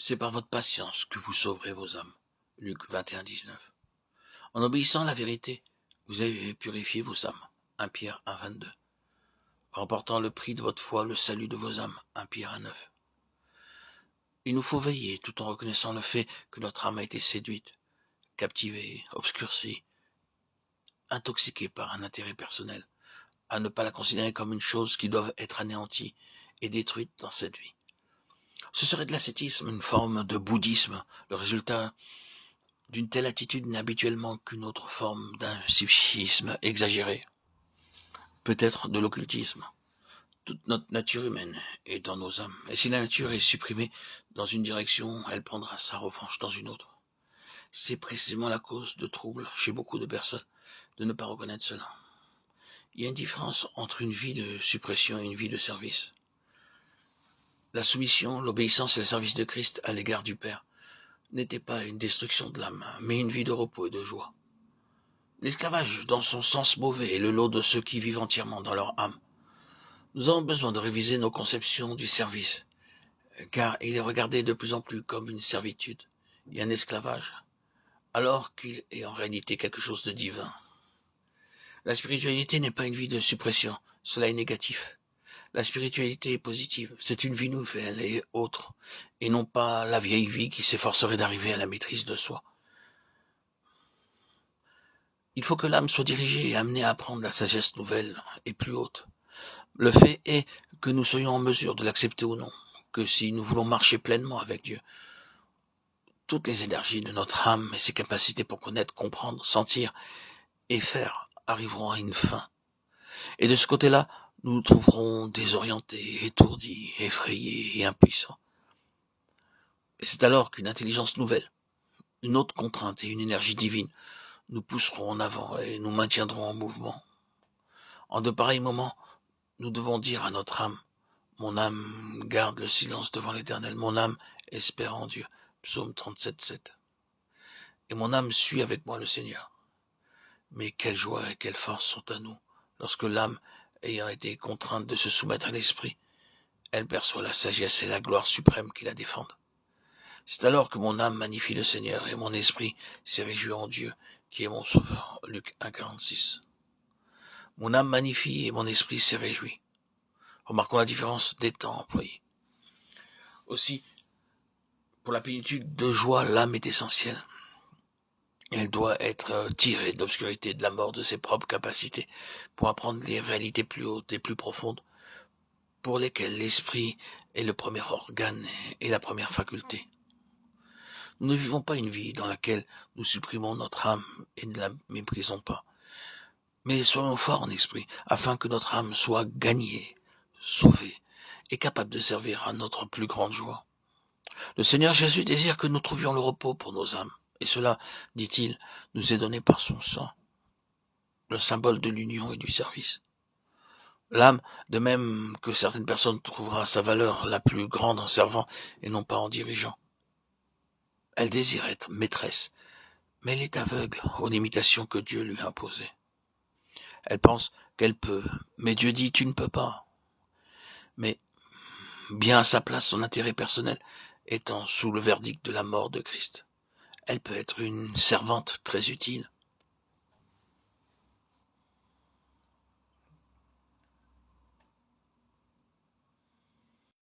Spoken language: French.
C'est par votre patience que vous sauverez vos âmes. Luc 21, 19. En obéissant à la vérité, vous avez purifié vos âmes. 1 Pierre 1, 22. Remportant le prix de votre foi, le salut de vos âmes. 1 Pierre 1, 9. Il nous faut veiller tout en reconnaissant le fait que notre âme a été séduite, captivée, obscurcie, intoxiquée par un intérêt personnel, à ne pas la considérer comme une chose qui doit être anéantie et détruite dans cette vie. Ce serait de l'ascétisme, une forme de bouddhisme. Le résultat d'une telle attitude n'est habituellement qu'une autre forme d'un psychisme exagéré, peut-être de l'occultisme. Toute notre nature humaine est dans nos âmes, et si la nature est supprimée dans une direction, elle prendra sa revanche dans une autre. C'est précisément la cause de troubles chez beaucoup de personnes de ne pas reconnaître cela. Il y a une différence entre une vie de suppression et une vie de service. La soumission, l'obéissance et le service de Christ à l'égard du Père n'était pas une destruction de l'âme, mais une vie de repos et de joie. L'esclavage, dans son sens mauvais, est le lot de ceux qui vivent entièrement dans leur âme. Nous avons besoin de réviser nos conceptions du service, car il est regardé de plus en plus comme une servitude et un esclavage, alors qu'il est en réalité quelque chose de divin. La spiritualité n'est pas une vie de suppression, cela est négatif. La spiritualité est positive, c'est une vie nouvelle et autre, et non pas la vieille vie qui s'efforcerait d'arriver à la maîtrise de soi. Il faut que l'âme soit dirigée et amenée à apprendre la sagesse nouvelle et plus haute. Le fait est que nous soyons en mesure de l'accepter ou non, que si nous voulons marcher pleinement avec Dieu, toutes les énergies de notre âme et ses capacités pour connaître, comprendre, sentir et faire arriveront à une fin. Et de ce côté-là, nous nous trouverons désorientés, étourdis, effrayés et impuissants. Et c'est alors qu'une intelligence nouvelle, une autre contrainte et une énergie divine nous pousseront en avant et nous maintiendront en mouvement. En de pareils moments, nous devons dire à notre âme, mon âme garde le silence devant l'Éternel, mon âme espère en Dieu. Psaume 37, 7. Et mon âme suit avec moi le Seigneur. Mais quelle joie et quelle force sont à nous lorsque l'âme, ayant été contrainte de se soumettre à l'esprit, elle perçoit la sagesse et la gloire suprême qui la défendent. C'est alors que mon âme magnifie le Seigneur et mon esprit s'est réjoui en Dieu, qui est mon sauveur. Luc 1, 46. Mon âme magnifie et mon esprit s'est réjoui. Remarquons la différence des temps employés. Aussi, pour la plénitude de joie, l'âme est essentielle. Elle doit être tirée de l'obscurité, de la mort de ses propres capacités, pour apprendre les réalités plus hautes et plus profondes, pour lesquelles l'esprit est le premier organe et la première faculté. Nous ne vivons pas une vie dans laquelle nous supprimons notre âme et ne la méprisons pas. Mais soyons forts en esprit, afin que notre âme soit gagnée, sauvée, et capable de servir à notre plus grande joie. Le Seigneur Jésus désire que nous trouvions le repos pour nos âmes, et cela, dit-il, nous est donné par son sang, le symbole de l'union et du service. L'âme, de même que certaines personnes, trouvera sa valeur la plus grande en servant et non pas en dirigeant. Elle désire être maîtresse, mais elle est aveugle aux limitations que Dieu lui a imposées. Elle pense qu'elle peut, mais Dieu dit « tu ne peux pas ». Mais bien à sa place, son intérêt personnel étant sous le verdict de la mort de Christ. Elle peut être une servante très utile,